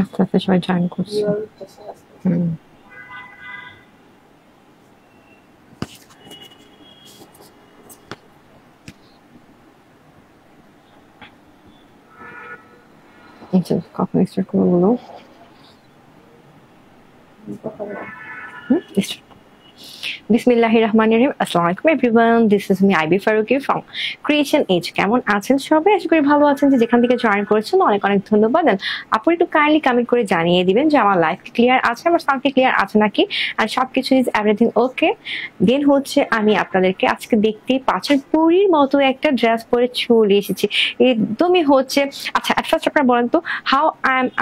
আস্তে আস্তে সবাই জয়েন করছে। কখন স্টার্ট করবো বলো? বিসমিল্লাহিররহমানিররহিম। আসসালামু আলাইকুম everyone, this is me IB Faruqi from Creation Age. কেমন আছেন সবাই? আশা করি ভালো আছেন। যে যেখান থেকে জয়েন করেছেন অনেক অনেক ধন্যবাদ। আপনি একটু কাইন্ডলি কমেন্ট করে জানিয়ে দিবেন যে আমার লাইফ ক্লিয়ার আছে, আমার সাউন্ড ক্লিয়ার আছে নাকি, আর সবকিছু ইজ এভরিথিং ওকে। দেন হচ্ছে আমি আপনাদেরকে আজকে দেখতেই পাচ্ছেন পরীর মতো একটা ড্রেস পরে চলে এসেছি। একদমই হচ্ছে আচ্ছা, এট ফার্স্ট আপনারা বলেন তো হাউ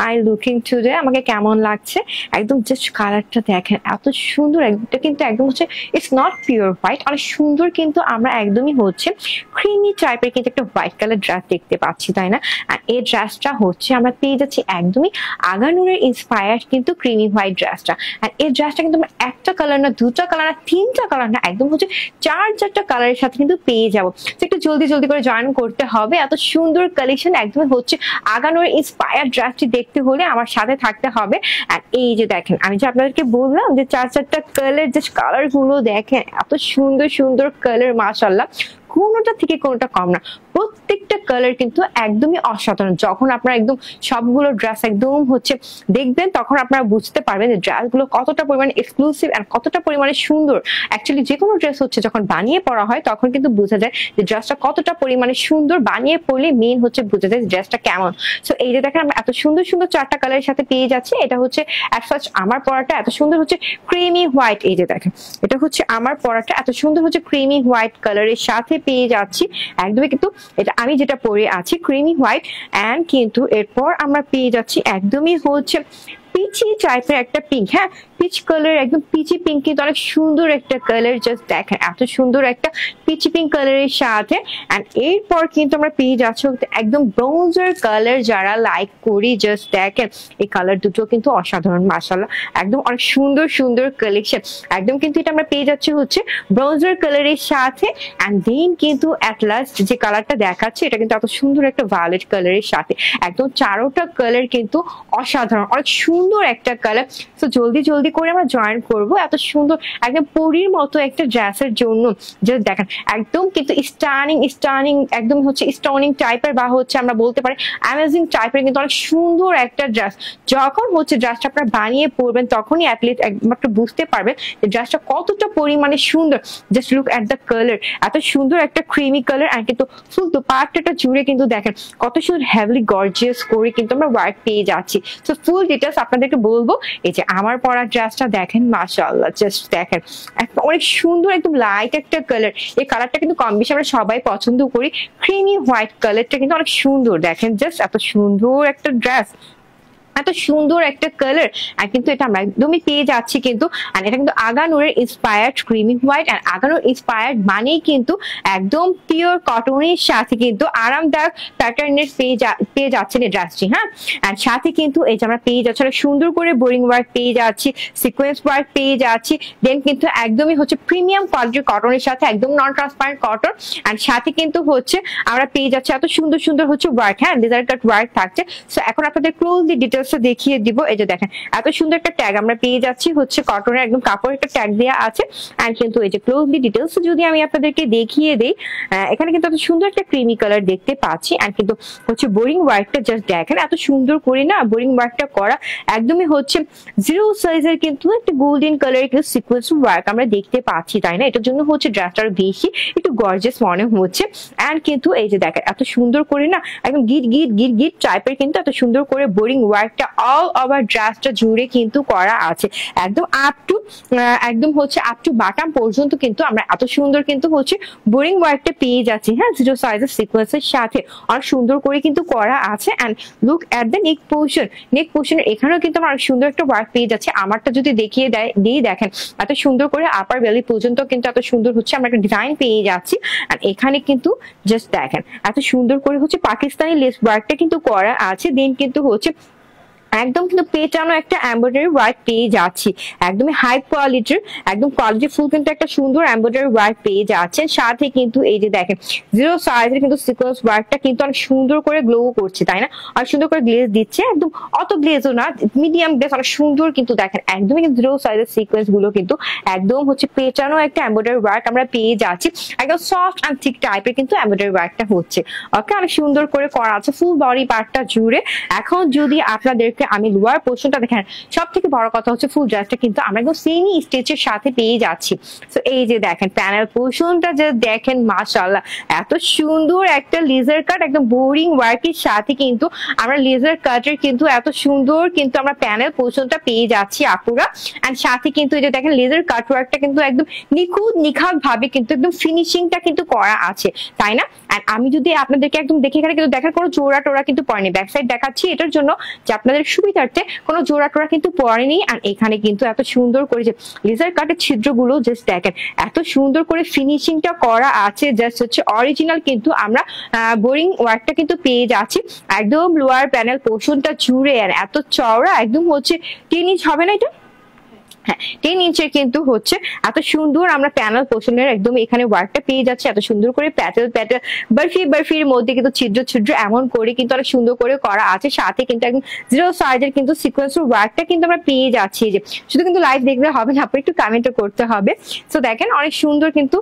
আই লুকিং টুডে, আমাকে কেমন লাগছে? একদম জাস্ট কালারটা দেখেন, এত সুন্দর। এটা কিন্তু একদম হচ্ছে ইটস নট পিওর হোয়াইট, অনেক সুন্দর, কিন্তু আমরা একদমই হচ্ছে ক্রিমি টাইপের কিন্তু একটা হোয়াইট কালার ড্রেস দেখতে পাচ্ছি, তাই না? আর এই ড্রেসটা হচ্ছে আমরা পেয়ে যাচ্ছি একদমই আগানুরের ইন্সপায়ার্ড কিন্তু ক্রিমি হোয়াইট ড্রেসটা। আর এই ড্রেসটা কিন্তু আমরা একটা কালার না, দুটা কালার না, তিনটা কালার না, একদম হচ্ছে চারটা কালারের সাথে কিন্তু পেয়ে যাবো। একটু জলদি জলদি করে জয়েন করতে হবে। এত সুন্দর কালেকশন, একদমই হচ্ছে আগানুরের ইন্সপায়ার্ড ড্রেসটি দেখতে হলে আমার সাথে থাকতে হবে। আর এই যে দেখেন, আমি যে আপনাদেরকে বললাম যে চারটা কালার, জাস্ট কালার গুলো দেখেন, এত সুন্দর সুন্দর কালার, মাশাআল্লাহ, কোনোটা থেকে কোনোটা কম না। প্রত্যেকটা কালার কিন্তু একদমই অসাধারণ। যখন আপনারা একদম সবগুলো ড্রেস একদম হচ্ছে দেখবেন, তখন আপনারা বুঝতে পারবেন যে ড্রেসগুলো কতটা পরিমাণে এক্সক্লুসিভ আর কতটা পরিমাণে সুন্দর। অ্যাকচুয়ালি যে কোনো ড্রেস হচ্ছে যখন বানিয়ে পরা হয় তখন কিন্তু বোঝা যায় যে ড্রেসটা কতটা পরিমাণে সুন্দর। বানিয়ে পরলে মেইন হচ্ছে বোঝা যায় ড্রেসটা কেমন। সো এই যে দেখেন, আমরা এত সুন্দর সুন্দর চারটা কালারের সাথে পেয়ে যাচ্ছি। এটা হচ্ছে অ্যাট ফার্স্ট আমার পরাটা এত সুন্দর হচ্ছে ক্রিমি হোয়াইট। এই যে দেখেন, এটা হচ্ছে আমার পরাটা এত সুন্দর হচ্ছে ক্রিমি হোয়াইট কালারের সাথে পেয়ে যাচ্ছি একদমই। কিন্তু এটা আমি যেটা পরে আছি ক্রিমি হোয়াইট, এন্ড কিন্তু এরপর আমরা পেয়ে যাচ্ছি একদমই হচ্ছে পিচি টাইপের একটা পিঙ্ক। হ্যাঁ, পিচ কালার, একদম পিচি পিঙ্ক, কিন্তু অনেক সুন্দর একটা কালার। জাস্ট দেখেন, এত সুন্দর একটা পিচি পিঙ্ক কালারের সাথে। এন্ড এরপর কিন্তু আমরা পেয়ে যাচ্ছি একদম ব্রোঞ্জার কালার, যারা লাইক করি। জাস্ট দেখেন, এই কালার দুটো কিন্তু অসাধারণ, মাশাআল্লাহ, একদম অনেক সুন্দর সুন্দর কালেকশন। একদম কিন্তু এটা আমরা পেয়ে যাচ্ছি হচ্ছে ব্রোঞ্জার কালারের সাথে। এন্ড দেন কিন্তু অ্যাট লাস্ট যে কালারটা দেখাচ্ছে, এটা কিন্তু এত সুন্দর একটা ভায়োলেট কালারের সাথে। একদম চারোটা কালার কিন্তু অসাধারণ, অনেক সুন্দর একটা কালার। তো জলদি জলদি করে আমরা জয়েন করব এত সুন্দর একদম পরীর মতো একটা ড্রেসের জন্য। জাস্ট দেখেন, একদম কিন্তু স্টানিং একদম হচ্ছে স্টনিং টাইপের, বা হচ্ছে আমরা বলতে পারি অ্যামেজিং টাইপের কিন্তু অনেক সুন্দর একটা ড্রেস। যখন হচ্ছে ড্রেসটা আপনারা বানিয়ে পরবেন তখনই অ্যাটলিস্ট একমাত্র বুঝতে পারবেন যে ড্রেসটা কতটা পরিমাণে সুন্দর। Just look at the colour, এত সুন্দর একটা ক্রিমি কালার। আর কিন্তু ফুল দুপাট্টাটা জুড়ে কিন্তু দেখেন কত সুন্দর হেভলি গর্জিয়াস করে কিন্তু আমরা ওয়ার্ক পেয়ে যাচ্ছি। তো ফুল ডিটেলস আপনাদেরকে বলবো। এই যে আমার পরা ড্রেসটা দেখেন, মাশাআল্লাহ, জাস্ট দেখেন, অনেক সুন্দর, একদম লাইট একটা কালার। এই কালারটা কিন্তু কম বেশি আমরা সবাই পছন্দ করি। ক্রিমি হোয়াইট কালারটা কিন্তু অনেক সুন্দর। দেখেন জাস্ট এত সুন্দর একটা ড্রেস, এত সুন্দর একটা কালার। আর কিন্তু এটা আমরা একদমই পেয়ে যাচ্ছি কিন্তু। আর এটা কিন্তু আগানুরের ইন্সপায়ার্ড ক্রিমি হোয়াইট। আর আগানুর ইন্সপায়ার্ড মানেই কিন্তু একদম পিওর কটনের সাথে কিন্তু আরামদায়ক প্যাটার্নের পেয়ে যাচ্ছেন এই ড্রেসটি। হ্যাঁ, আর সাথে কিন্তু এই যে আমরা পেয়ে যাচ্ছি অনেক সুন্দর করে বোরিং ওয়ার্ক পেয়ে যাচ্ছি, সিকোয়েন্স ওয়ার্ক পেয়ে যাচ্ছি। দেন কিন্তু একদমই হচ্ছে প্রিমিয়াম কোয়ালিটির কটনের সাথে, একদম নন ট্রান্সপারেন্ট কটন। আর সাথে কিন্তু হচ্ছে আমরা পেয়ে যাচ্ছি এত সুন্দর সুন্দর হচ্ছে ওয়ার্ক। হ্যাঁ, লেজার কাট ওয়ার্ক থাকছে। সো এখন আপনাদের ক্লোজলি ডিটেলস দেখিয়ে দিব। এই যে দেখেন, এত সুন্দর একটা ট্যাগ আমরা পেয়ে যাচ্ছি হচ্ছে কটনের, একদম কাপড়ের একটা ট্যাগ দেওয়া আছে। আর কিন্তু এই যে ক্লোজলি ডিটেলস যদি আমি আপনাদেরকে দেখিয়ে দেই, এখানে কিন্তু এত সুন্দর একটা ক্রিমি কালার দেখতে পাচ্ছি। আর কিন্তু হচ্ছে বোরিং ওয়ার্কটা জাস্ট দেখেন, এত সুন্দর করে না বোরিং ওয়ার্কটা করা। একদমই হচ্ছে জিরো সাইজের কিন্তু একটা গোল্ডেন কালারের কিন্তু সিকোয়েন্স ওয়ার্ক আমরা দেখতে পাচ্ছি, তাই না? এটার জন্য হচ্ছে ড্রেসটা বেশি একটু গর্জিয়াস মনে হচ্ছে। এন্ড কিন্তু এই যে দেখেন, এত সুন্দর করে না একদম গিট টাইপের কিন্তু এত সুন্দর করে বোরিং ওয়ার্ক অল ওভার ড্রেসটা জুড়ে কিন্তু করা আছে। একদম একদম হচ্ছে আপ টু বাটাম পর্যন্ত কিন্তু আমরা এত সুন্দর কিন্তু হচ্ছে বোরিং ওয়ার্কটা পেয়ে যাচ্ছি। হ্যাঁ, জিরো সাইজের সিকোয়েন্সের সাথে অনেক সুন্দর করে কিন্তু করা আছে। And look at the neck portion, এখানেও কিন্তু আমরা অনেক সুন্দর একটা ওয়ার্ক পেয়ে যাচ্ছি। আমারটা যদি দেখিয়ে দিয়ে দেখেন, এত সুন্দর করে আপার বেলি পর্যন্ত কিন্তু এত সুন্দর হচ্ছে আমরা একটা ডিজাইন পেয়ে যাচ্ছি। আর এখানে কিন্তু জাস্ট দেখেন, এত সুন্দর করে হচ্ছে পাকিস্তানি লেস ওয়ার্কটা কিন্তু করা আছে। দেন কিন্তু হচ্ছে একদম কিন্তু পেটানো একটা এমব্রয়ডারি ওয়ার্ক পেয়ে যাচ্ছি, একদমই হাই কোয়ালিটির, একদম কোয়ালিটি ফুল কিন্তু একটা সুন্দর এমব্রয়ডারি ওয়ার্ক পেয়ে যাচ্ছেন। সাথে কিন্তু এই যে দেখেন জিরো সাইজের কিন্তু সিকোয়েন্স ওয়ার্কটা কিন্তু অনেক সুন্দর করে গ্লো করছে, তাই না? অনেক সুন্দর করে গ্লেজ দিচ্ছে, একদম অত গ্লেজও না, মিডিয়াম গ্লেজ, অনেক সুন্দর কিন্তু দেখেন একদমই কিন্তু জিরো সাইজের সিকোয়েন্স গুলো কিন্তু একদম হচ্ছে পেটানো একটা এমব্রয়ডারি ওয়ার্ক আমরা পেয়ে যাচ্ছি। একদম সফট অ্যান্ড থিক টাইপের কিন্তু এমব্রয়ডারি ওয়ার্কটা হচ্ছে, ওকে, অনেক সুন্দর করে করা আছে ফুল বডি পার্টটা জুড়ে। এখন যদি আপনাদেরকে আমি লোয়ার পোর্শনটা দেখেন, সব থেকে বড় কথা হচ্ছে ফুল ড্রেসটা কিন্তু আমরা একদম সেমি স্টিচের সাথে পেয়ে যাচ্ছি। তো এই যে দেখেন প্যানেল পোর্শনটা যে দেখেন মাশাআল্লাহ এত সুন্দর একটা লেজার কাট, একদম বোরিং ওয়ার্কের সাথে কিন্তু আমরা লেজার কাটের কিন্তু এত সুন্দর কিন্তু আমরা প্যানেল পোর্শনটা পেয়ে যাচ্ছি আপুরা। এন্ড সাথে কিন্তু এই যে দেখেন লেজার কাট ওয়ার্কটা কিন্তু একদম নিখাত ভাবে কিন্তু একদম ফিনিশিংটা কিন্তু করা আছে, তাই না? এন্ড আমি যদি আপনাদেরকে একদম দেখে, এখানে কিন্তু দেখার কোনো জোড়া টোড়া কিন্তু পড়েনি, ব্যাক সাইড দেখাচ্ছি এটার জন্য যে আপনাদের সুবিধার্থে কোনো জোড়া টোড়া কিন্তু পড়েনি। আর এখানে কিন্তু এত সুন্দর করে যে লেজার কাটের ছিদ্রগুলো জাস্ট দেখেন এত সুন্দর করে ফিনিশিংটা করা আছে, জাস্ট হচ্ছে অরিজিনাল কিন্তু আমরা বোরিং ওয়ার্কটা কিন্তু পেয়ে যাচ্ছি একদম লোয়ার প্যানেল পোর্শনটা জুড়ে। আর এত চওড়া একদম হচ্ছে 10 ইঞ্চ হবে না এটা? হ্যাঁ 10 ইঞ্চের কিন্তু হচ্ছে এত সুন্দর আমরা প্যানেল পোর্শনের একদম এখানে ওয়ার্কটা পেয়ে যাচ্ছে, এত সুন্দর করে প্যাটেল বরফির মধ্যে কিন্তু ছিদ্র এমন করে কিন্তু অনেক সুন্দর করে করা আছে। সাথে কিন্তু একদম জিরো সাইজের কিন্তু সিকোয়েন্সের ওয়ার্কটা কিন্তু আমরা পেয়ে যাচ্ছি। যে শুধু কিন্তু লাইভ দেখলে হবে না, আপনি একটু কমেন্টও করতে হবে। সো দেখেন অনেক সুন্দর কিন্তু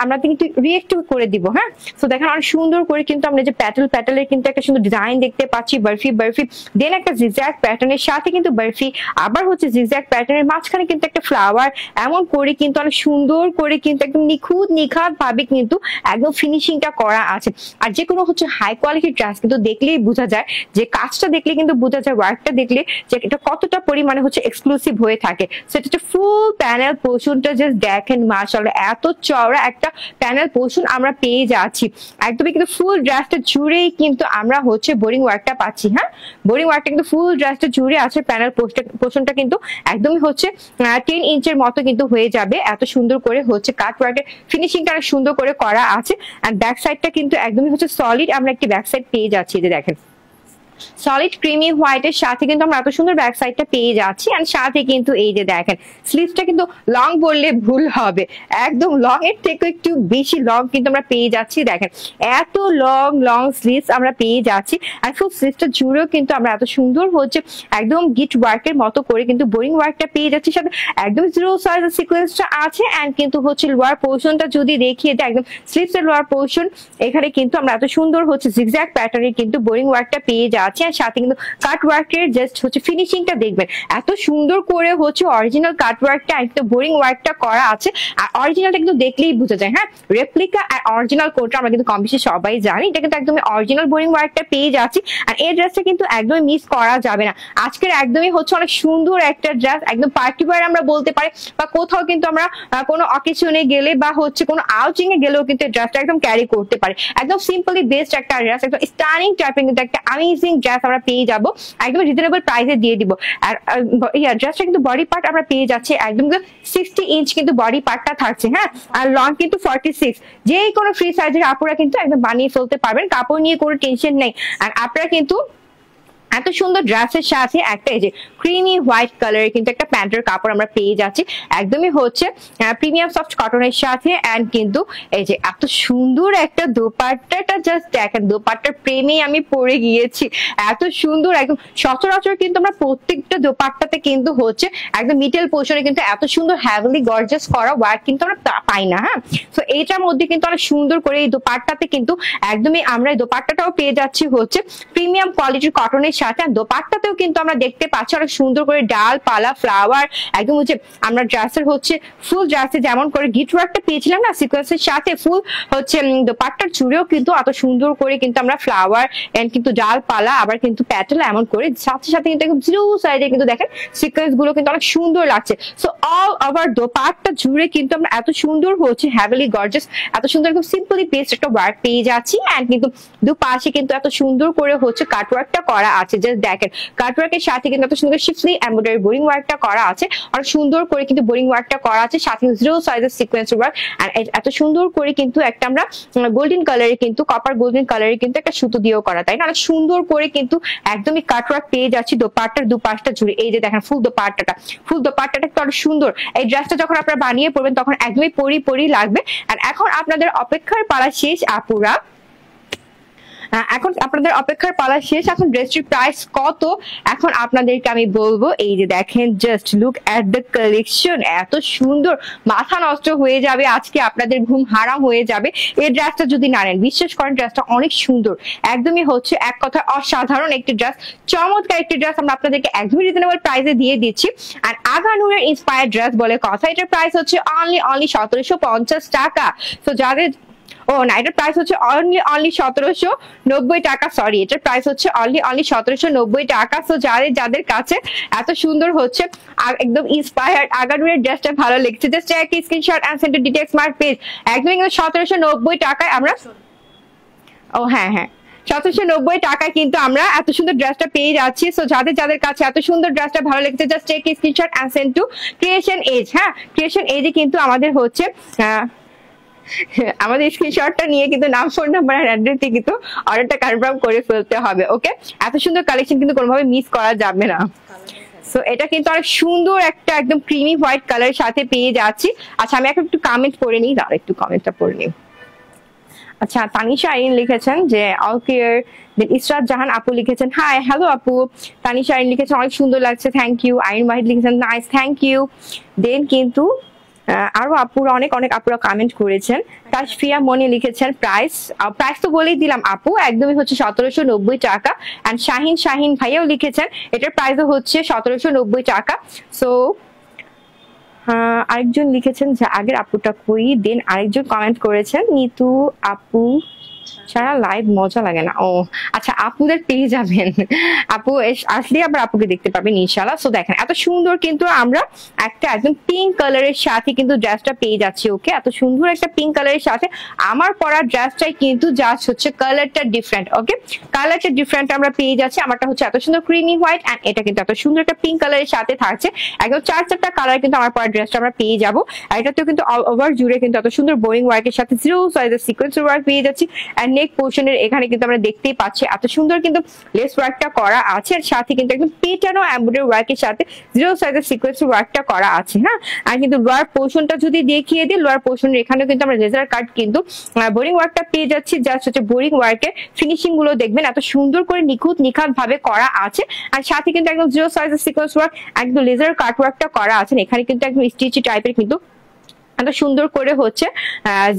আমরা কিন্তু রিয়েক্ট করে দিব। হ্যাঁ সো দেখেন অনেক সুন্দর করে কিন্তু আমরা যে প্যাটেলের কিন্তু একটা সুন্দর ডিজাইন দেখতে পাচ্ছি, বরফি দেন একটা জিগজ্যাগ প্যাটার্নের সাথে কিন্তু বরফি, আবার হচ্ছে জিগজ্যাগ প্যাটার্নের মাঝখানে কিন্তু একটা ফ্লাওয়ার এমন করে কিন্তু অনেক সুন্দর করে কিন্তু একদম নিখাত ভাবে কিন্তু একদম ফিনিশিংটা করা আছে। আর যে কোনো হচ্ছে হাই কোয়ালিটির ড্রেস কিন্তু দেখলেই বোঝা যায়, যে কাজটা দেখলে কিন্তু বোঝা যায়, ওয়ার্কটা দেখলে যে এটা কতটা পরিমাণে হচ্ছে এক্সক্লুসিভ হয়ে থাকে। সেটা হচ্ছে ফুল প্যানেল পোর্শনটা জাস্ট দেখেন মাশাআল্লাহ এত চওড়া একটা প্যানেল পোর্শন আমরা পেয়ে যাচ্ছি একদমই কিন্তু ফুল ড্রেসটা জুড়েই কিন্তু আমরা হচ্ছে বোরিং ওয়ার্কটা পাচ্ছি। হ্যাঁ বোরিং ওয়ার্কটা কিন্তু ফুল ড্রেসটা জুড়ে আছে, প্যানেল পোর্শনটা কিন্তু একদমই হচ্ছে 10 ইঞ্চের মতো কিন্তু হয়ে যাবে। এত সুন্দর করে হচ্ছে কাট ওয়ার্কের ফিনিশিংটা অনেক সুন্দর করে করা আছে। আর ব্যাক সাইডটা কিন্তু একদমই হচ্ছে সলিড আমরা একটি ব্যাক সাইড পেয়ে যাচ্ছি, যে দেখেন সলিড ক্রিমি হোয়াইটের সাথে কিন্তু আমরা এত সুন্দর ব্যাক সাইডটা পেয়ে যাচ্ছি। এন্ড সাথে কিন্তু এই যে দেখেন স্লিভসটা কিন্তু লং বললে ভুল হবে, একদম লং এর থেকে একটু বেশি লং কিন্তু আমরা পেয়ে যাচ্ছি। দেখেন এত লং স্লিভস আমরা পেয়ে যাচ্ছি। আর ফুল স্লিভসটা জুড়েও কিন্তু আমরা এত সুন্দর হচ্ছে একদম গিট ওয়ার্কের মতো করে কিন্তু বোরিং ওয়ার্কটা পেয়ে যাচ্ছি, সাথে একদম জিরো সাইজ সিকোয়েন্সটা আছে। এন্ড কিন্তু হচ্ছে লোয়ার পোর্শনটা যদি দেখিয়ে দেয়, একদম স্লিভস এর লোয়ার পোর্শন এখানে কিন্তু আমরা এত সুন্দর হচ্ছে জিগজ্যাগ প্যাটার্নের কিন্তু বোরিং ওয়ার্কটা পেয়ে যাচ্ছি। আর সাথে কিন্তু কাট ওয়ার্কের জাস্ট হচ্ছে ফিনিশিংটা দেখবেন এত সুন্দর করে হচ্ছে অরিজিনাল কাট ওয়ার্কটা একদম বোরিং ওয়ার্কটা করা আছে। আর অরিজিনালটা কিন্তু দেখলেই বোঝা যায়। হ্যাঁ রেপ্লিকা আর অরিজিনাল কোডটা আমরা কিন্তু কম বেশি সবাই জানি, এটা কিন্তু একদমই অরিজিনাল বোরিং ওয়ার্কটা পেয়ে যাচ্ছি। আর এই ড্রেসটা কিন্তু একদমই মিস করা যাবে না। আজকের একদমই হচ্ছে অনেক সুন্দর একটা ড্রেস, একদম পার্টি ওয়্যার আমরা বলতে পারি, বা কোথাও কিন্তু আমরা কোনো অকেশনে গেলে বা হচ্ছে কোনো আউটিং এ গেলেও কিন্তু ড্রেসটা একদম ক্যারি করতে পারি। একদম সিম্পলি বেস্ট একটা ড্রেস, একদম স্টানিং টাইপের কিন্তু একটা অ্যামেজিং ড্রেস আমরা পেয়ে যাবো, একদম রিজনেবল প্রাইসে দিয়ে দিব। আর ড্রেসটা কিন্তু বডি পার্ট আমরা পেয়ে যাচ্ছি একদম 60 ইঞ্চ কিন্তু বডি পার্টটা থাকছে। হ্যাঁ আর লং কিন্তু 46, যে কোনো ফ্রি সাইজের আপুরা কিন্তু একদম বানিয়ে ফেলতে পারবেন, কাপড় নিয়ে কোনো টেনশন নেই। আর আপনারা কিন্তু এত সুন্দর ড্রেসের সাথে একটা এই যে ক্রিমি হোয়াইট কালারের কিন্তু একটা প্যান্টের কাপড় আমরা পেয়ে যাচ্ছি, একদমই হচ্ছে প্রিমিয়াম সফট কটনের সাথে। এন্ড কিন্তু এই যে এত সুন্দর একটা দোপাট্টাটা জাস্ট দেখেন, দোপাট্টার প্রেমে আমি পড়ে গিয়েছি, এত সুন্দর একদম। সচরাচর কিন্তু আমরা প্রত্যেকটা দোপাট্টাতে কিন্তু হচ্ছে একদম মিডল পোর্শনে কিন্তু এত সুন্দর হ্যাভলি গর্জাস করা ওয়ার্ক কিন্তু আমরা পাই না। হ্যাঁ তো এইটার মধ্যে কিন্তু অনেক সুন্দর করে এই দোপাট্টাতে কিন্তু একদমই আমরা এই দোপাট্টাটাও পেয়ে যাচ্ছি হচ্ছে প্রিমিয়াম কোয়ালিটির কটনের সাথে। আর দোপাট্টাতেও কিন্তু আমরা দেখতে পাচ্ছি অনেক সুন্দর করে ডাল পালা ফ্লাওয়ার একদম হচ্ছে আমরা ড্রেসের হচ্ছে ফুল ড্রেসে যেমন করে গিট ওয়ার্কটা পেয়েছিলাম না সিকোয়েন্সের সাথে, ফুল হচ্ছে দোপাট্টার চুড়েও কিন্তু এত সুন্দর করে কিন্তু আমরা ফ্লাওয়ার এন্ড কিন্তু ডাল পালা আবার কিন্তু প্যাটেল এমন করে সাথে কিন্তু একদম জিরো সাইডে কিন্তু দেখেন সিকোয়েন্স গুলো কিন্তু অনেক সুন্দর লাগছে। সো অল ওভার দোপাট্টা জুড়ে কিন্তু আমরা এত সুন্দর হচ্ছে হ্যাভলি গর্জাস এত সুন্দর একদম সিম্পলি বেস্ট একটা ওয়ার্ক পেয়ে যাচ্ছি। এন্ড কিন্তু দুপাশে কিন্তু এত সুন্দর করে হচ্ছে কাট ওয়ার্কটা করা আছে। আছে। জাস্ট দেখেন কাটওয়ার্কের সাথে কিন্তু এত সুন্দর শিফলি এমব্রয়ডারি বোরিং ওয়ার্কটা করা আছে, আর সুন্দর করে কিন্তু বোরিং ওয়ার্কটা করা আছে, সাথে জিরো সাইজের সিকোয়েন্স ওয়ার্ক। আর এত সুন্দর করে কিন্তু একটা আমরা গোল্ডেন কালারে কিন্তু কপার গোল্ডেন কালারে কিন্তু একটা সুতো দিয়েও করা, তাই না? অনেক সুন্দর করে কিন্তু একদমই কাটওয়ার্ক পেয়ে যাচ্ছি দোপাট্টার দুপাশটা জুড়ে। এই যে দেখেন ফুল দোপাট্টাটা একটু অনেক সুন্দর। এই ড্রেসটা যখন আপনারা বানিয়ে পড়বেন তখন একদমই পরি লাগবে। আর এখন আপনাদের অপেক্ষার পালা শেষ আপুরা, এখন আপনাদের অপেক্ষার পালা শেষ। এখন ড্রেসটির প্রাইস কত এখন আপনাদেরকে আমি বলবো। এই যে দেখেন, just look at the collection, এত সুন্দর, মাথা নষ্ট হয়ে যাবে আজকে, আপনাদের ঘুম হারাম হয়ে যাবে এই ড্রেসটা যদি না নেন। বিশ্বাস করেন ড্রেসটা অনেক সুন্দর, একদমই হচ্ছে এক কথা অসাধারণ একটি ড্রেস, চমৎকার একটি ড্রেস আমরা আপনাদেরকে একদমই রিজনেবল প্রাইসে দিয়ে দিচ্ছি। আর আগা নূরের ইন্সপায়ার্ড ড্রেস বলে কথা, এটার প্রাইস হচ্ছে অনলি 1750 টাকা। তো যাদের না, এটার প্রাইস হচ্ছে অনলি 1790 টাকা। সরি, এটার প্রাইস হচ্ছে অনলি 1790 টাকা। সো যাদের কাছে এত সুন্দর হচ্ছে একদম ইন্সপায়ার্ড আগানুরের ড্রেসটা ভালো লেগেছে, জাস্ট একটা screenshot and send to details smart page. একদম 1790 টাকায় আমরা, হ্যাঁ 1790 টাকায় কিন্তু আমরা এত সুন্দর ড্রেসটা পেয়ে যাচ্ছি। সো যাদের কাছে এত সুন্দর ড্রেসটা ভালো লেগেছে, just take screenshot and send to creation Age. হ্যাঁ, ক্রিয়েশন এজে কিন্তু আমাদের হচ্ছে আমাদের স্ক্রিনশটটা নিয়ে কিন্তু নাম, ফোন নাম্বার আর অ্যাড্রেস দিয়ে কিন্তু অর্ডারটা কনফার্ম করে ফেলতে হবে। ওকে, এত সুন্দর কালেকশন কিন্তু কোনোভাবে মিস করা যাবে না। সো এটা কিন্তু অনেক সুন্দর একটা একদম ক্রিমি হোয়াইট কালারের সাথে পেয়ে যাচ্ছি। আচ্ছা, আমি এখন একটু কমেন্ট পড়ে নিই, দাঁড়া একটু কমেন্টটা পড়ে নিই। আচ্ছা, তানিশা আইন লিখেছেন যে অল ক্লিয়ার। দেন ইসরাত জাহান আপু লিখেছেন হাই, হ্যালো আপু। তানিশা আইন লিখেছেন অনেক সুন্দর লাগছে, থ্যাংক ইউ। আইন ওয়াহিদ লিখেছেন নাইস, থ্যাংক ইউ। দেন কিন্তু আরো আপুরা অনেক আপুরা কমেন্ট করেছেন। তাশফিয়া মনি লিখেছেন প্রাইস তো বলেই দিলাম আপু, একদমই হচ্ছে 1790 টাকা। এন্ড শাহিন ভাইয়াও লিখেছেন এটার প্রাইসও হচ্ছে 1790 টাকা। সো আরেকজন লিখেছেন যে আগের আপুটা কই। দেন আরেকজন কমেন্ট করেছেন নিতু আপু ছাড়া লাইভ মজা লাগে না। আচ্ছা, আপুদের পেয়ে যাবেন, আপু আসলে আবার আপুকে দেখতে পাবেন ইনশাআল্লাহ। সো দেখেন এত সুন্দর কিন্তু আমরা একটা একদম পিঙ্ক কালারের সাথে কিন্তু ড্রেসটা পেয়ে যাচ্ছি। ওকে, এত সুন্দর একটা পিঙ্ক কালারের সাথে আমার পরা ড্রেসটাই কিন্তু জাস্ট হচ্ছে কালারটা ডিফারেন্ট। ওকে, কালারটা ডিফারেন্ট আমরা পেয়ে যাচ্ছি। আমারটা হচ্ছে এত সুন্দর ক্রিমি হোয়াইট, এন্ড এটা কিন্তু এত সুন্দর একটা পিঙ্ক কালারের সাথে থাকছে। একদম চারটা কালার কিন্তু আমার পরা ড্রেসটা আমরা পেয়ে যাবো। আর এটাতেও কিন্তু অল ওভার জুড়ে কিন্তু এত সুন্দর বোরিং ওয়ার্কের সাথে জিরো সাইজের সিকোয়েন্স ওয়ার্ক পেয়ে যাচ্ছি। এন্ড নেক পোর্শনের এখানে কিন্তু আমরা দেখতেই পাচ্ছি এত সুন্দর কিন্তু লেস ওয়ার্কটা করা আছে, আর সাথে কিন্তু একদম পেটানো এমব্রয়ডারি ওয়ার্কের সাথে জিরো সাইজের সিকোয়েন্স ওয়ার্কটা করা আছে। হ্যাঁ, আর কিন্তু লোয়ার পোর্শনটা যদি দেখিয়ে দিই, লোয়ার পোর্শনের এখানেও কিন্তু আমরা লেজার কাট কিন্তু বোরিং ওয়ার্কটা পেয়ে যাচ্ছি। জাস্ট হচ্ছে বোরিং ওয়ার্কের ফিনিশিং গুলো দেখবেন এত সুন্দর করে নিখাত ভাবে করা আছে, আর সাথে কিন্তু একদম জিরো সাইজের সিকোয়েন্স ওয়ার্ক, একদম লেজার কাট ওয়ার্কটা করা আছে। এখানে কিন্তু একদম স্টিচি টাইপের কিন্তু এত সুন্দর করে হচ্ছে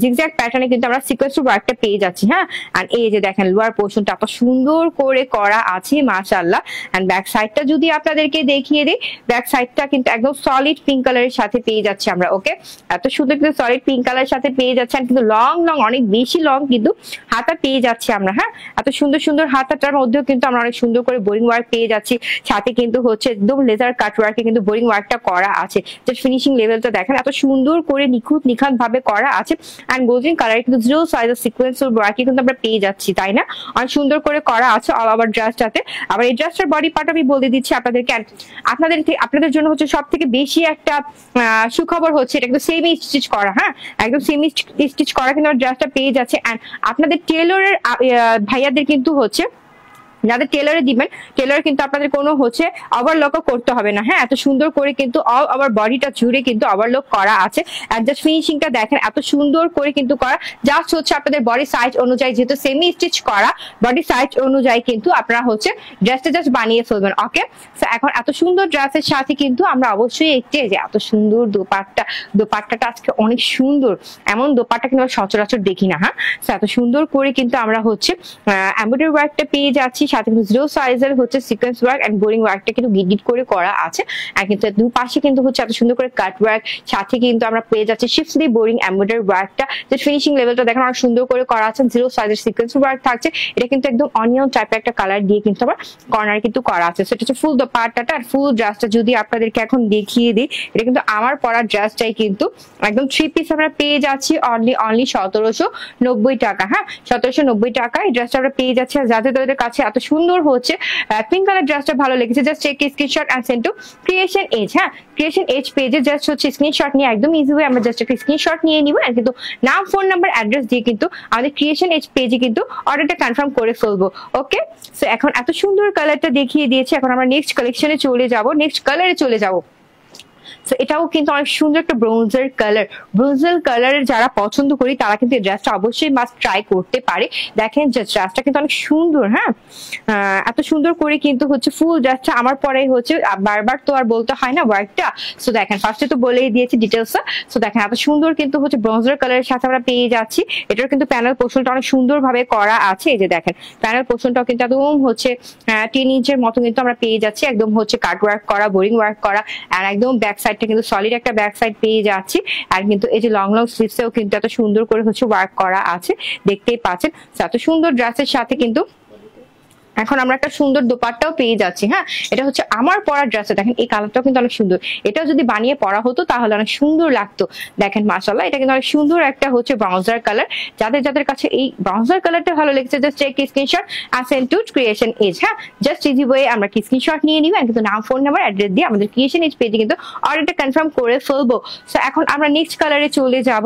জিগজ্যাগ প্যাটার্নে কিন্তু আমরা সিকোয়েন্স ওয়ার্কটা পেয়ে যাচ্ছি। হ্যাঁ, আর এই যে দেখেন লোয়ার পোর্শনটা এত সুন্দর করে করা আছে মাশাআল্লাহ। এন্ড ব্যাক সাইডটা যদি আপনাদেরকে দেখিয়ে দিই, ব্যাক সাইডটা কিন্তু একদম সলিড পিঙ্ক কালারের সাথে পেয়ে যাচ্ছি আমরা। ওকে, এত সুন্দর কিন্তু সলিড পিঙ্ক কালারের সাথে পেয়ে যাচ্ছে, কিন্তু লং অনেক বেশি লং কিন্তু হাতা পেয়ে যাচ্ছি আমরা। হ্যাঁ, এত সুন্দর হাতাটার মধ্যেও কিন্তু আমরা অনেক সুন্দর করে বোরিং ওয়ার্ক পেয়ে যাচ্ছি, সাথে কিন্তু হচ্ছে একদম লেজার কাট ওয়ার্কে কিন্তু বোরিং ওয়ার্কটা করা আছে। জাস্ট ফিনিশিং লেভেলটা দেখেন এত সুন্দর করে নিখাত ভাবে করা আছে। এন্ড গোল্ডেন কালার কিন্তু জিরো সাইজের সিকোয়েন্স ওয়ার্ক কিন্তু আমরা পেয়ে যাচ্ছি, তাই না? অনেক সুন্দর করে করা আছে অল ওভার ড্রেসটাতে। আবার এই ড্রেসটার বডি পার্ট আমি বলে দিচ্ছি আপনাদেরকে, আপনাদের জন্য হচ্ছে সব থেকে বেশি একটা সুখবর হচ্ছে এটা কিন্তু সেমি স্টিচ করা। হ্যাঁ, একদম সেমি স্টিচ করা কিন্তু ড্রেসটা পেয়ে যাচ্ছে। এন্ড আপনাদের টেলরের ভাইয়াদের কিন্তু হচ্ছে যাদের টেলারে দিবেন, টেলার কিন্তু আপনাদের কোনো হচ্ছে ওভারলকও করতে হবে না। হ্যাঁ, এত সুন্দর করে কিন্তু অল ওভার বডিটা জুড়ে কিন্তু ওভারলক করা আছে। এন্ড জাস্ট ফিনিশিংটা দেখেন এত সুন্দর করে কিন্তু করা, জাস্ট হচ্ছে আপনাদের বডি সাইজ অনুযায়ী, যেহেতু সেমি স্টিচ করা বডি সাইজ অনুযায়ী কিন্তু আপনারা হচ্ছে ড্রেসটা জাস্ট বানিয়ে ফেলবেন। ওকে, সো এখন এত সুন্দর ড্রেসের সাথে কিন্তু আমরা অবশ্যই একটি যে এত সুন্দর দোপাট্টাটা আজকে অনেক সুন্দর, এমন দোপাট্টা কিন্তু সচরাচর দেখি না। হ্যাঁ, সো এত সুন্দর করে কিন্তু আমরা হচ্ছে এমব্রয়ডারি ওয়ার্কটা পেয়ে যাচ্ছি, সাথে কিন্তু জিরো সাইজের হচ্ছে সিকোয়েন্স ওয়ার্ক এন্ড বোরিং ওয়ার্কটা কিন্তু গিট করে করা আছে। আর কিন্তু দুপাশে কিন্তু হচ্ছে এত সুন্দর করে কাট ওয়ার্ক, সাথে কিন্তু আমরা পেয়ে যাচ্ছি শিফটলি বোরিং এমব্রয়ডারি ওয়ার্কটা। যে ফিনিশিং লেভেলটা দেখেন অনেক সুন্দর করে করা আছে, জিরো সাইজের সিকোয়েন্স ওয়ার্ক থাকছে। এটা কিন্তু একদম অনিয়ন টাইপের একটা কালার দিয়ে কিন্তু আবার কর্নার কিন্তু করা আছে। সেটা হচ্ছে ফুল দোপাট্টাটা। আর ফুল ড্রেসটা যদি আপনাদেরকে এখন দেখিয়ে দিই, এটা কিন্তু আমার পরা ড্রেসটাই কিন্তু একদম 3 পিস আমরা পেয়ে যাচ্ছি অনলি 1790 টাকা। হ্যাঁ, 1790 টাকা এই ড্রেসটা আমরা পেয়ে যাচ্ছি। আর যাদের কাছে এত সুন্দর হচ্ছে পিঙ্ক কালার ড্রেসটা ভালো লেগেছে, just take screenshot and send to creation Age. হ্যাঁ, ক্রিয়েশন এজ পেজে জাস্ট হচ্ছে স্ক্রিনশট নিয়ে একদম ইজি ওয়ে আমরা জাস্ট একটা স্ক্রিনশট নিয়ে নিব, আর কিন্তু নাম, ফোন নাম্বার, অ্যাড্রেস দিয়ে কিন্তু আমাদের ক্রিয়েশন এজ পেজে কিন্তু অর্ডারটা কনফার্ম করে ফেলবো। ওকে, সো এখন এত সুন্দর কালারটা দেখিয়ে দিয়েছি, এখন আমরা নেক্সট কালেকশনে চলে যাব, নেক্সট কালারে চলে যাব। সো এটাও কিন্তু অনেক সুন্দর একটা ব্রোঞ্জার কালার। ব্রোঞ্জার কালারের যারা পছন্দ করি তারা কিন্তু এই ড্রেসটা অবশ্যই মাস্ট ট্রাই করতে পারে। দেখেন যে ড্রেসটা কিন্তু অনেক সুন্দর। হ্যাঁ, এত সুন্দর করে কিন্তু হচ্ছে ফুল ড্রেসটা আমার পরে হচ্ছে বারবার তো আর বলতে হয় না ওয়ার্কটা। সো দেখেন ফার্স্টে তো বলেই দিয়েছি ডিটেলসটা। সো দেখেন এত সুন্দর কিন্তু হচ্ছে ব্রোঞ্জার কালারের সাথে আমরা পেয়ে যাচ্ছি। এটার কিন্তু প্যানেল পোর্শনটা অনেক সুন্দর ভাবে করা আছে। এই যে দেখেন প্যানেল পোর্শনটাও কিন্তু একদম হচ্ছে 10 ইঞ্চের মতো কিন্তু আমরা পেয়ে যাচ্ছি, একদম হচ্ছে কাট ওয়ার্ক করা, বোরিং ওয়ার্ক করা, আর একদম ব্যাক সাইডটা কিন্তু সলিড একটা ব্যাক সাইড পেয়ে যাচ্ছি। আর কিন্তু এই যে লং লং স্লিভসেও কিন্তু এত সুন্দর করে হচ্ছে ওয়ার্ক করা আছে, দেখতেই পাচ্ছেন। এত সুন্দর ড্রেসের সাথে কিন্তু এখন আমরা একটা সুন্দর দোপাট্টাও পেয়ে যাচ্ছি। হ্যাঁ, এটা হচ্ছে আমার পরা ড্রেসে, দেখেন এই কালারটাও কিন্তু অনেক সুন্দর। এটাও যদি বানিয়ে পরা হতো তাহলে অনেক সুন্দর লাগতো। দেখেন মাশাআল্লাহ, এটা কিন্তু অনেক সুন্দর একটা হচ্ছে ব্রাউজার কালার। যাদের যাদের কাছে এই ব্রাউজার কালারটা ভালো লেগেছে জাস্ট টেক স্ক্রিনশট আর সেন্ড টু ক্রিয়েশন এজ। হ্যাঁ, জাস্ট ইজি ওয়ে আমরা কি স্ক্রিনশট নিয়ে নিব, কিন্তু নাম, ফোন নাম্বার, অ্যাড্রেস দিয়ে আমাদের ক্রিয়েশন এজ পেজে কিন্তু অর্ডারটা কনফার্ম করে ফেলবো। সো এখন আমরা নেক্সট কালারে চলে যাব।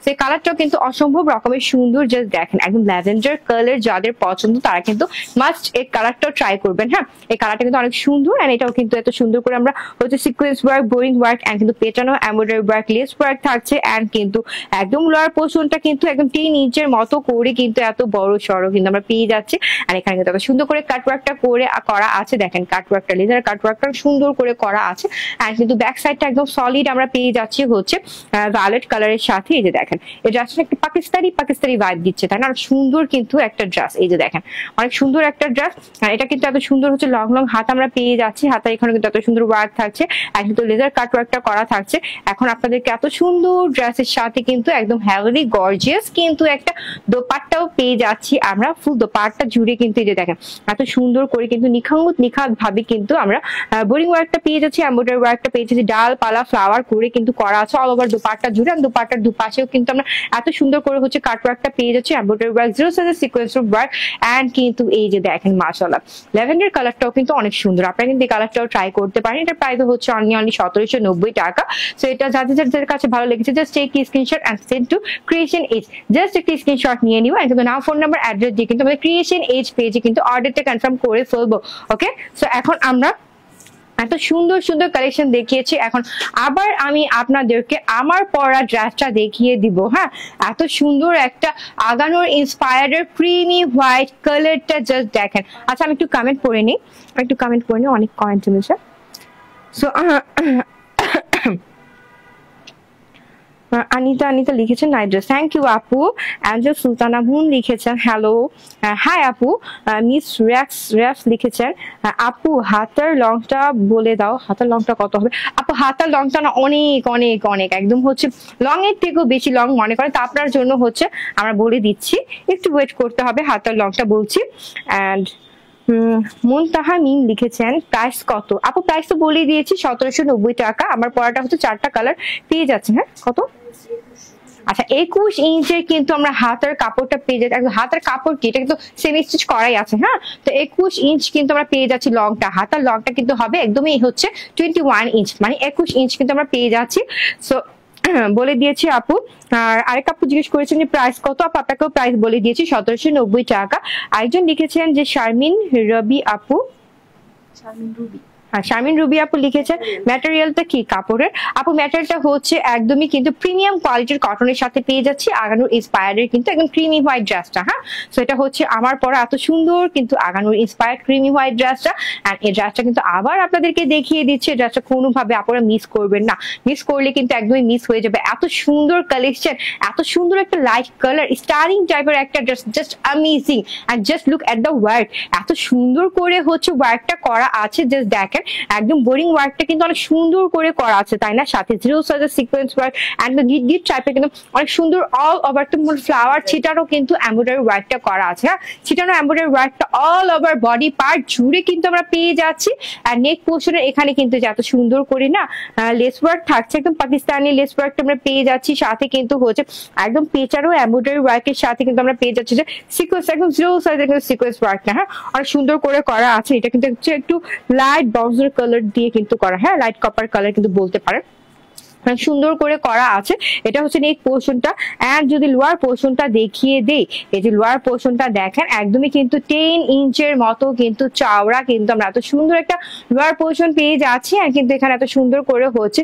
সেই কালারটাও কিন্তু অসম্ভব রকমের সুন্দর। জাস্ট দেখেন একদম ল্যাভেন্ডার কালার, যাদের পছন্দ তারা কিন্তু মাস্ট এই কালারটাও ট্রাই করবেন। হ্যাঁ, এই কালারটা কিন্তু অনেক সুন্দর, এন্ড এটাও কিন্তু এত সুন্দর করে আমরা হচ্ছে sequence work, boring work, and কিন্তু পেটানো এমব্রয়ডারি ওয়ার্ক, লেস ওয়ার্ক থাকছে, এন্ড কিন্তু একদম লোয়ার পোর্শনটা কিন্তু একদম 10 ইঞ্চের মতো করে কিন্তু এত বড় সড়ো কিন্তু আমরা পেয়ে যাচ্ছি। আর এখানে কিন্তু সুন্দর করে কাট ওয়ার্কটা করে করা আছে। দেখেন কাট ওয়ার্কটা, লেজার কাট ওয়ার্কটা সুন্দর করে করা আছে, এন্ড কিন্তু ব্যাক সাইডটা একদম সলিড আমরা পেয়ে যাচ্ছি হচ্ছে ভায়োলেট কালারের সাথে। এই যে দেখেন এই ড্রেসটা একটু পাকিস্তানি ভাইব দিচ্ছে, তাই না? অনেক সুন্দর কিন্তু একটা ড্রেস। এই যে দেখেন অনেক সুন্দর একটা ড্রেস, এটা কিন্তু এত সুন্দর হচ্ছে লং লং হাত আমরা পেয়ে যাচ্ছি। হাতে এখানে কিন্তু এত সুন্দর ওয়ার্ক থাকছে, আর কিন্তু লেজার কাট ওয়ার্কটা করা থাকছে। এখন আপনাদেরকে এত সুন্দর ড্রেসের সাথে কিন্তু একদম হেভি গর্জিয়াস কিন্তু একটা দোপাট্টাও পেয়ে যাচ্ছি আমরা। ফুল দোপাট্টা জুড়ে কিন্তু এই যে দেখেন এত সুন্দর করে কিন্তু নিখাত ভাবে কিন্তু আমরা বোরিং ওয়ার্কটা পেয়ে যাচ্ছি, এমব্রয়ডারি ওয়ার্কটা পেয়ে যাচ্ছি, ডাল পালা ফ্লাওয়ার করে কিন্তু করা আছে অল ওভার দোপাট্টা জুড়ে। আর দোপাট্টার দুপাশেও কিন্তু আমরা এত সুন্দর করে হচ্ছে কাট ওয়ার্কটা পেয়ে যাচ্ছি, এমব্রয়ডারি ওয়ার্ক, জিরো সাইজের সিকোয়েন্স ওয়ার্ক, এন্ড কিন্তু এই যে দেখেন মাশাআল্লাহ ল্যাভেন্ডার কালারটাও কিন্তু অনেক সুন্দর। আপনারা কিন্তু এই কালারটাও ট্রাই করতে পারেন। এটা প্রাইস হচ্ছে অনলি 1790 টাকা। সো এটা যাদের কাছে ভালো লেগেছে just take screenshot and send to creation edge. Just একটা স্ক্রিনশট নিয়ে নিব, আর কিন্তু নাম, ফোন নাম্বার, অ্যাড্রেস দিয়ে কিন্তু আমাদের ক্রিয়েশন এজ পেজে কিন্তু অর্ডারটা কনফার্ম করে ফেলবো। ওকে, সো এখন আমরা এত সুন্দর সুন্দর কালেকশন দেখিয়েছি, এখন আবার আমি আপনাদেরকে আমার পরা ড্রেসটা দেখিয়ে দিব। হ্যাঁ, এত সুন্দর একটা আগানোর ইন্সপায়ার্ড ক্রিমি হোয়াইট কালারটা জাস্ট দেখেন। আচ্ছা আমি একটু কমেন্ট করে নিই, অনেক কমেন্ট মিলছে। সো আনিতা লিখেছেন নাইট ড্রেস, থ্যাংক ইউ আপু। অ্যাঞ্জেল সুলতানা মুন লিখেছেন হ্যালো, হাই আপু। মিস র্যাক্স লিখেছেন আপু হাতার লংটা বলে দাও। হাতার লংটা কত হবে আপু? হাতার লংটা না অনেক অনেক অনেক একদম হচ্ছে লং এর থেকেও বেশি লং মনে করে, তা আপনার জন্য হচ্ছে আমরা বলে দিচ্ছি, একটু ওয়েট করতে হবে। হাতার লংটা বলছি। অ্যান্ড মুনতাহা মিম লিখেছেন প্রাইস কত আপু? প্রাইস তো বলে দিয়েছি 1790 টাকা। আমার পরাটা হচ্ছে 4টা কালার পেয়ে যাচ্ছে। হ্যাঁ, কত? আচ্ছা 21 ইঞ্চের কিন্তু আমরা হাতের কাপড়টা পেয়ে যাচ্ছি। হাতের কাপড় কি, এটা কিন্তু সেমি স্টিচ করাই আছে। হ্যাঁ, তো 21 ইঞ্চ কিন্তু আমরা পেয়ে যাচ্ছি লংটা। হাতার লংটা কিন্তু হবে একদমই হচ্ছে 21 ইঞ্চ, মানে 21 ইঞ্চ কিন্তু আমরা পেয়ে যাচ্ছি। সো বলে দিয়েছি আপু। আর আরেক আপু জিজ্ঞেস করেছেন যে প্রাইস কত আপু? আপনাকেও প্রাইস বলে দিয়েছি 1790 টাকা। আরেকজন লিখেছেন যে শারমিন রবি আপু, শারমিন রুবি আপু লিখেছেন ম্যাটেরিয়ালটা কি কাপড়ের? আপু ম্যাটেরিয়ালটা হচ্ছে একদমই কিন্তু প্রিমিয়াম কোয়ালিটির কটনের সাথে পেয়ে যাচ্ছি। আগানোর ইন্সপায়ার্ডের কিন্তু একদম ক্রিমি হোয়াইট ড্রেসটা। হ্যাঁ, সো এটা হচ্ছে আমার পরা এত সুন্দর কিন্তু আগানোর ইন্সপায়ার্ড ক্রিমি হোয়াইট ড্রেসটা। এন্ড এই ড্রেসটা কিন্তু আবার আপনাদেরকে দেখিয়ে দিচ্ছে। ড্রেসটা কোনোভাবে আপনারা মিস করবেন না, মিস করলে কিন্তু একদমই মিস হয়ে যাবে। এত সুন্দর কালেকশন, এত সুন্দর একটা লাইট কালার স্টারিং টাইপের একটা dress, just amazing. And just look at the work, এত সুন্দর করে হচ্ছে ওয়ার্কটা করা আছে। জাস্ট দেখেন দেখেন একদম বোরিং ওয়ার্কটা কিন্তু অনেক সুন্দর করে করা আছে, তাই না? সাথে জিরো সাইজের সিকোয়েন্স ওয়ার্ক এন্ড গিট গিট টাইপের কিন্তু অনেক সুন্দর অল ওভার ফ্লাওয়ার ছিটানো কিন্তু এমব্রয়ডারি ওয়ার্কটা করা আছে। হ্যাঁ, ছিটানো এমব্রয়ডারি ওয়ার্কটা অল ওভার বডি পার্ট জুড়ে কিন্তু আমরা পেয়ে যাচ্ছি। আর নেক পোর্শনের এখানে কিন্তু এত সুন্দর করে না লেস ওয়ার্ক থাকছে, একদম পাকিস্তানি লেস ওয়ার্কটা আমরা পেয়ে যাচ্ছি। সাথে কিন্তু হচ্ছে একদম পেচারও এমব্রয়ডারি ওয়ার্কের সাথে কিন্তু আমরা পেয়ে যাচ্ছি যে সিকোয়েন্স, একদম জিরো সাইজের কিন্তু সিকোয়েন্স ওয়ার্কটা হ্যাঁ অনেক সুন্দর করে করা আছে। এটা কিন্তু হচ্ছে একটু লাইট ব্রাউজার কালার দিয়ে কিন্তু করা, হ্যাঁ লাইট কপার কালার কিন্তু বলতে পারেন, সুন্দর করে করা আছে। এটা হচ্ছে নেক পোর্শনটা। এন্ড যদি লোয়ার পোর্শনটা দেখিয়ে দেই, এই যে লোয়ার পোর্শনটা দেখেন একদমই কিন্তু 10 ইঞ্চের মতো কিন্তু চওড়া কিন্তু আমরা এত সুন্দর একটা লোয়ার পোর্শন পেয়ে যাচ্ছি। আর কিন্তু এখানে এত সুন্দর করে হচ্ছে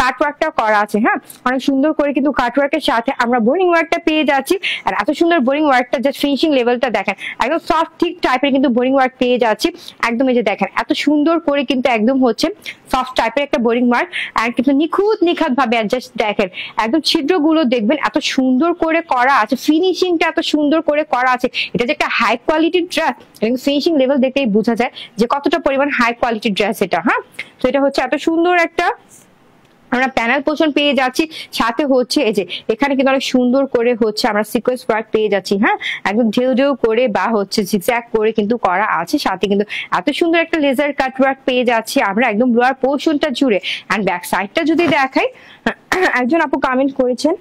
কাটওয়ার্কটা করা আছে, হ্যাঁ অনেক সুন্দর করে কিন্তু কাটওয়ার্কের সাথে আমরা বোরিং ওয়ার্কটা পেয়ে যাচ্ছি। আর এত সুন্দর বোরিং ওয়ার্কটা জাস্ট ফিনিশিং লেভেলটা দেখেন, একদম সফট ঠিক টাইপের কিন্তু বোরিং ওয়ার্ক পেয়ে যাচ্ছি। একদম এই যে দেখেন এত সুন্দর করে কিন্তু একদম হচ্ছে সফট টাইপের একটা বোরিং ওয়ার্ক। আর কিন্তু নিখুঁত ভাবে অ্যাডজাস্ট দেখেন একদম ছিদ্রগুলো দেখবেন এত সুন্দর করে করা আছে, ফিনিশিংটা এত সুন্দর করে করা আছে। এটা যে একটা হাই কোয়ালিটির ড্রেস, ফিনিশিং লেভেল দেখেই বোঝা যায় যে কতটা পরিমাণ হাই কোয়ালিটির ড্রেস এটা। হ্যাঁ, তো এটা হচ্ছে এত সুন্দর একটা আমরা প্যানেল পোর্শন পেয়ে যাচ্ছি। সাথে হচ্ছে এই যে এখানে কিন্তু অনেক সুন্দর করে হচ্ছে আমরা সিকোয়েন্স ওয়ার্ক পেয়ে যাচ্ছি, হ্যাঁ একদম ঢেউ ঢেউ করে বা হচ্ছে জিগজ্যাগ করে কিন্তু করা আছে। সাথে কিন্তু এত সুন্দর একটা লেজার কাট ওয়ার্ক পেয়ে যাচ্ছি আমরা একদম লোয়ার পোর্শনটা জুড়ে। এন্ড ব্যাক সাইডটা যদি দেখাই, একজন আপু কমেন্ট করেছেন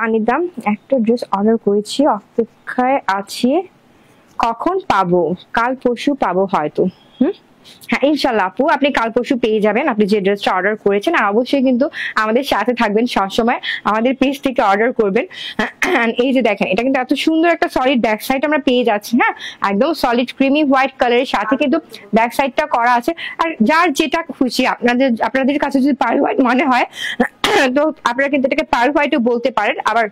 আনিদাম একটা ড্রেস অর্ডার করেছি, অপেক্ষায় আছি, কখন পাবো? কাল পরশু পাবো হয়তো। হ্যাঁ ইনশাল্লাহ আপু আপনি কাল পরশু পেয়ে যাবেন আপনি যে ড্রেসটা অর্ডার করেছেন। আর অবশ্যই কিন্তু আমাদের সাথে থাকবেন সবসময়, আমাদের পেজ থেকে অর্ডার করবেন। এই যে দেখেন এটা কিন্তু এত সুন্দর একটা সলিড ব্যাক সাইড আমরা পেয়ে যাচ্ছি, হ্যাঁ একদম সলিড ক্রিমি হোয়াইট কালারের সাথে কিন্তু ব্যাক সাইডটা করা আছে। আর যার যেটা খুশি আপনাদের কাছে যদি পার্ল হোয়াইট মনে হয় তো আপনারা কিন্তু এটাকে পার্ল হোয়াইটও বলতে পারেন, আবার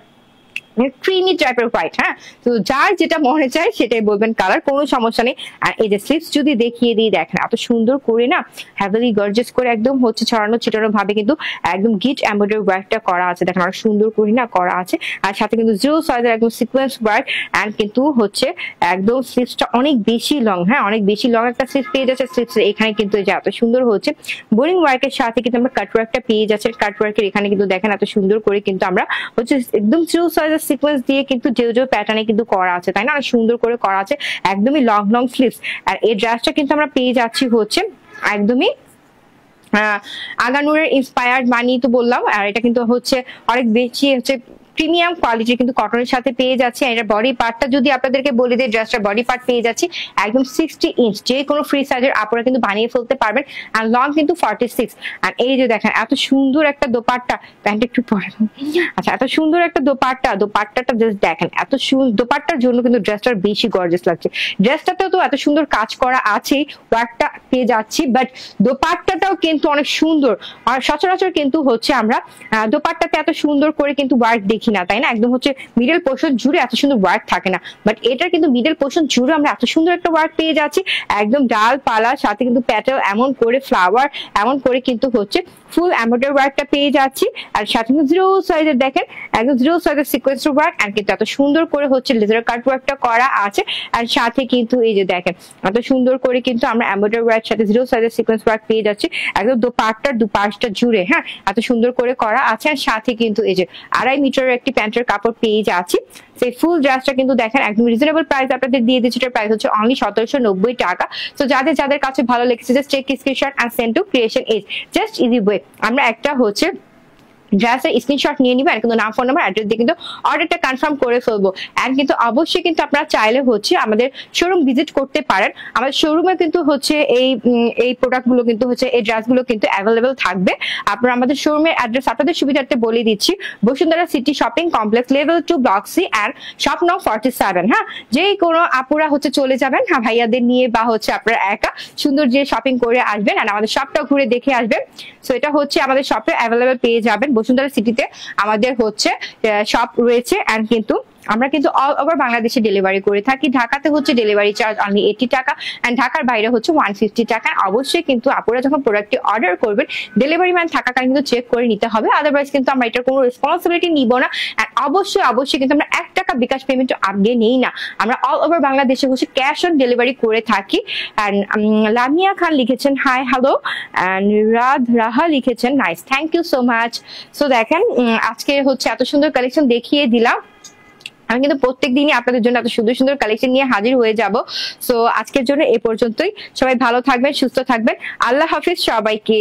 ক্রিমি টাইপের হোয়াইট। হ্যাঁ, তো যার যেটা মনে চায় সেটাই বলবেন কালার, কোনো সমস্যা নেই। আর এই যে স্লিপস যদি দেখিয়ে দিই দেখেন এত সুন্দর করে না হেভিলি গর্জিয়াস করে একদম হচ্ছে ছড়ানো ছিটানো ভাবে কিন্তু একদম গিট এমব্রয়ডারি ওয়ার্কটা করা আছে, দেখেন অনেক সুন্দর করে না করা আছে। আর সাথে কিন্তু জিরো সাইজের একদম সিকোয়েন্স ওয়ার্ক। এন্ড কিন্তু হচ্ছে একদম স্লিপসটা অনেক বেশি লং, হ্যাঁ অনেক বেশি লং একটা স্লিপস পেয়ে যাচ্ছে। স্লিপস এখানে কিন্তু যে এত সুন্দর হচ্ছে বোরিং ওয়ার্কের সাথে কিন্তু আমরা কাট ওয়ার্কটা পেয়ে যাচ্ছে। কাট ওয়ার্কের এখানে কিন্তু দেখেন এত সুন্দর করে কিন্তু আমরা হচ্ছে একদম জিরো সাইজের সিকোয়েন্স দিয়ে কিন্তু যে প্যাটার্নে কিন্তু করা আছে, তাই না অনেক সুন্দর করে করা আছে, একদমই লং লং স্লিভস। আর এই ড্রেসটা কিন্তু আমরা পেয়ে যাচ্ছি হচ্ছে একদমই আগানুরের ইন্সপায়ার্ড মানি তো বললাম। আর এটা কিন্তু হচ্ছে অনেক বেশি হচ্ছে প্রিমিয়াম কোয়ালিটির কিন্তু কটনের সাথে পেয়ে যাচ্ছে। এটা বডি পার্টটা যদি আপনাদেরকে বলে দিই, ড্রেসটার বডি পার্ট পেয়ে যাচ্ছি একদম 60 ইঞ্চ, যে কোনো ফ্রি সাইজের আপনারা কিন্তু বানিয়ে ফেলতে পারবেন। আর লং কিন্তু 46। আর এই যে দেখেন এত সুন্দর একটা দোপাট্টা, প্যান্ট একটু পরে আচ্ছা এত সুন্দর একটা দোপাট্টাটা জাস্ট দেখেন এত দোপাট্টার জন্য কিন্তু ড্রেসটার বেশি গর্জিয়াস লাগছে। ড্রেসটাতেও তো এত সুন্দর কাজ করা আছে, ওয়ার্কটা পেয়ে যাচ্ছি, বাট দোপাট্টাটাও কিন্তু অনেক সুন্দর। আর সচরাচর কিন্তু হচ্ছে আমরা দোপাট্টাতে এত সুন্দর করে কিন্তু ওয়ার্ক দেখি না, তাই না একদম হচ্ছে মিডল পোর্শন জুড়ে এত সুন্দর ওয়ার্ক থাকে না। বাট এটার কিন্তু মিডল পোর্শন জুড়ে আমরা এত সুন্দর একটা ওয়ার্ক পেয়ে যাচ্ছি, একদম ডাল পালা সাথে কিন্তু প্যাটেল এমন করে ফ্লাওয়ার এমন করে কিন্তু হচ্ছে ফুল এমব্রয়ডারি ওয়ার্কটা পেয়ে যাচ্ছি। আর সাথে কিন্তু জিরো সাইজের দেখেন একদম জিরো সাইজের সিকোয়েন্স ওয়ার্ক। আর কিন্তু এত সুন্দর করে হচ্ছে লেজার কাট ওয়ার্কটা করা আছে। আর সাথে কিন্তু এই যে দেখেন এত সুন্দর করে কিন্তু আমরা এমব্রয়ডারি ওয়ার্ক সাথে জিরো সাইজের সিকোয়েন্স ওয়ার্ক পেয়ে যাচ্ছি একদম দুপাশটা জুড়ে, হ্যাঁ এত সুন্দর করে করা আছে। আর সাথে কিন্তু এই যে 2.5 মিটারের একটি প্যান্টের কাপড় পেয়ে যাচ্ছি। সেই ফুল ড্রেসটা কিন্তু দেখেন একদম রিজনেবল প্রাইস আপনাদের দিয়ে দিচ্ছি। এটার প্রাইস হচ্ছে অনলি 1790 টাকা। তো যাদের কাছে ভালো লেগেছে just take screenshot and send to creation edge, just easy way. আমরা একটা হচ্ছে ড্রেসের স্ক্রিনশট নিয়ে নিবো, আর কিন্তু নাম ফোন নাম্বার অ্যাড্রেস দিয়ে কিন্তু অর্ডারটা কনফার্ম করে ফেলবো। এন্ড কিন্তু অবশ্যই কিন্তু আপনারা চাইলে হচ্ছে আমাদের শোরুম ভিজিট করতে পারেন। আমাদের শোরুমে কিন্তু হচ্ছে এই প্রোডাক্টগুলো কিন্তু হচ্ছে এই ড্রেসগুলো কিন্তু অ্যাভেলেবেল থাকবে। আপনারা আমাদের শোরুমের অ্যাড্রেস আপনাদের সুবিধার্থে বলে দিচ্ছি, Bashundhara city shopping complex level 2 block C and shop নং 47। হ্যাঁ, যে কোনো আপুরা হচ্ছে চলে যাবেন হ্যাঁ ভাইয়াদের নিয়ে বা হচ্ছে আপনারা একা সুন্দর যে শপিং করে আসবেন আর আমাদের শপটা ঘুরে দেখে আসবেন। সো এটা হচ্ছে আমাদের শপে অ্যাভেলেবেল পেয়ে যাবেন। বসুন্ধরা সিটিতে আমাদের হচ্ছে শপ রয়েছে। এন্ড কিন্তু আমরা কিন্তু অল ওভার বাংলাদেশে ডেলিভারি করে থাকি। ঢাকাতে হচ্ছে ডেলিভারি চার্জ অনলি 80 টাকা এন্ড ঢাকার বাইরে হচ্ছে 150 টাকা। অবশ্যই কিন্তু আপনারা যখন প্রোডাক্টটি অর্ডার করবেন ডেলিভারি ম্যান থাকাকালীন কিন্তু চেক করে নিতে হবে, আদারওয়াইজ কিন্তু আমরা এটার কোনো রেসপন্সিবিলিটি নিব না। এন্ড অবশ্যই কিন্তু আমরা 1 টাকা বিকাশ পেমেন্ট আগে নেই না, আমরা অল ওভার বাংলাদেশে বসে ক্যাশ অন ডেলিভারি করে থাকি। অ্যান্ড লামিয়া খান লিখেছেন হাই হ্যালো, অ্যান্ড রাহা লিখেছেন nice, thank you so much. So দেখেন আজকে হচ্ছে এত সুন্দর কালেকশন দেখিয়ে দিলাম। আমি কিন্তু প্রত্যেক দিনই আপনাদের জন্য এত সুন্দর সুন্দর কালেকশন নিয়ে হাজির হয়ে যাব। সো আজকের জন্য এ পর্যন্তই, সবাই ভালো থাকবেন, সুস্থ থাকবেন, আল্লাহ হাফিজ সবাইকে।